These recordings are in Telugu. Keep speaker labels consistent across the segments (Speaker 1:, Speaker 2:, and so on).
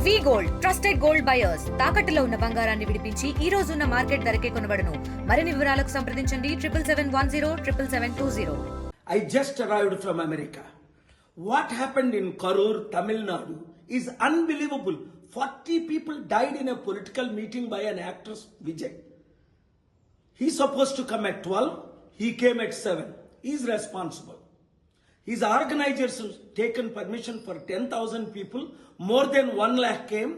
Speaker 1: వి గోల్డ్ ట్రస్టెడ్ గోల్డ్ బయర్స్ తాకట్టులో ఉన్న బంగారాన్ని విడిపించి ఈ రోజు ఉన్న మార్కెట్ ధరకే కొనబడును. మరిన్ని వివరాలకు సంప్రదించండి 7710
Speaker 2: I just arrived from America. What happened in Karur, Tamil Nadu is unbelievable. 40 people died in a political meeting by an actress, Vijay. He's supposed to come at 12. He came at 7. He's responsible. His organizers taken permission for 10,000 people. More than 1 lakh came.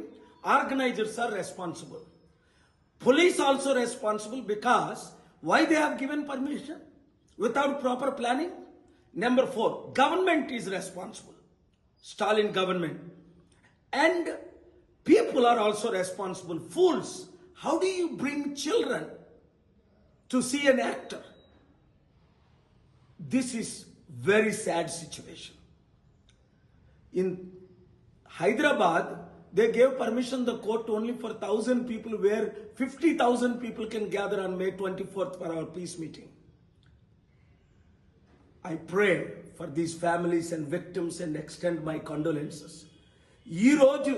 Speaker 2: Organizers are responsible. Police also responsible because why they have given permission without proper planning? Number 4, government is responsible. Stalin government. And people are also responsible. Fools. How do you bring children to see an actor? This is very sad situation. In Hyderabad, they gave permission, the court, only for 1,000 people, where 50,000 people can gather on May 24th for our peace meeting. I pray for these families and victims and extend my condolences. ఈ రోజు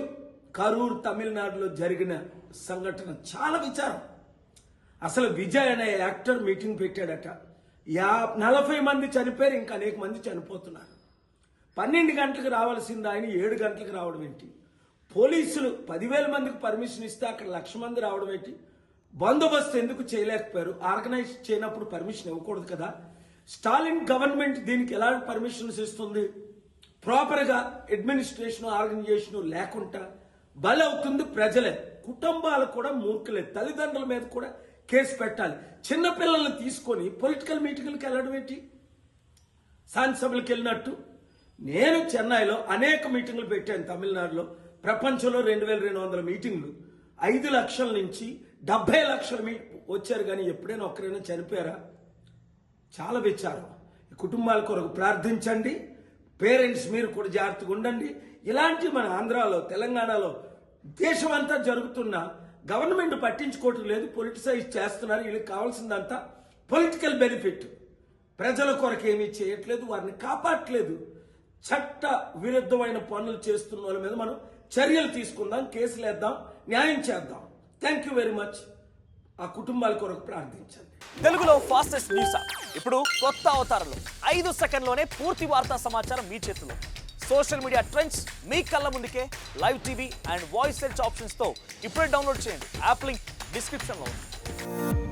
Speaker 2: కరూర్ తమిళనాడులో జరిగిన సంఘటన చాలా విచారం. అసలు విజయ్ అనే యాక్టర్ మీటింగ్ పెట్టాడట. 40 మంది చనిపోయారు, ఇంకా అనేక మంది చనిపోతున్నారు. 12 గంటలకు రావాల్సింది ఆయన 7 గంటలకు రావడం ఏంటి? పోలీసులు 10,000 మందికి పర్మిషన్ ఇస్తే అక్కడ 1,00,000 మంది రావడం ఏంటి? బందోబస్తు ఎందుకు చేయలేకపోయారు? ఆర్గనైజ్ చేయనప్పుడు పర్మిషన్ ఇవ్వకూడదు కదా? స్టాలిన్ గవర్నమెంట్ దీనికి ఎలాంటి పర్మిషన్స్ ఇస్తుంది? ప్రాపర్గా అడ్మినిస్ట్రేషన్ ఆర్గనైజేషన్ లేకుండా బలవుతుంది ప్రజలే, కుటుంబాలు కూడా మూర్ఖలే, తల్లిదండ్రుల మీద కూడా కేసు పెట్టాలి. చిన్నపిల్లల్ని తీసుకొని పొలిటికల్ మీటింగ్లకు వెళ్ళడం ఏంటి? శాసనసభలకు వెళ్ళినట్టు. నేను చెన్నైలో అనేక మీటింగ్లు పెట్టాను. తమిళనాడులో ప్రపంచంలో 2,200 మీటింగ్లు, 5 లక్షల నుంచి 70 లక్షల వచ్చారు. కానీ ఎప్పుడైనా ఒక్కరైనా చనిపోయారా? చాలా విచారం. కుటుంబాల కొరకు ప్రార్థించండి. పేరెంట్స్ మీరు కూడా జాగ్రత్తగా ఉండండి. ఇలాంటి మన ఆంధ్రాలో, తెలంగాణలో, దేశం అంతా జరుగుతున్న గవర్నమెంట్ పట్టించుకోవటం లేదు, పొలిటిసైజ్ చేస్తున్నారు. వీళ్ళకి కావాల్సిందంతా పొలిటికల్ బెనిఫిట్. ప్రజల కొరకు ఏమీ చేయట్లేదు, వారిని కాపాడట్లేదు. చట్ట విరుద్ధమైన పనులు చేస్తున్న వాళ్ళ మీద మనం చర్యలు తీసుకుందాం, కేసులు వేద్దాం, న్యాయం చేద్దాం. Thank you very much. ఆ కుటుంబాల కొరకు ప్రార్థించండి.
Speaker 3: తెలుగులో ఫాస్టెస్ట్ న్యూస్ ఇప్పుడు కొత్త అవతారంలో 5 సెకండ్లోనే పూర్తి వార్తా సమాచారం మీ చేతిలో. సోషల్ మీడియా ట్రెండ్స్ మీ కళ్ళ ముందుకే live TV and voice search ఆప్షన్స్తో ఇప్పుడే డౌన్లోడ్ చేయండి. యాప్ లింక్ డిస్క్రిప్షన్లో ఉంది.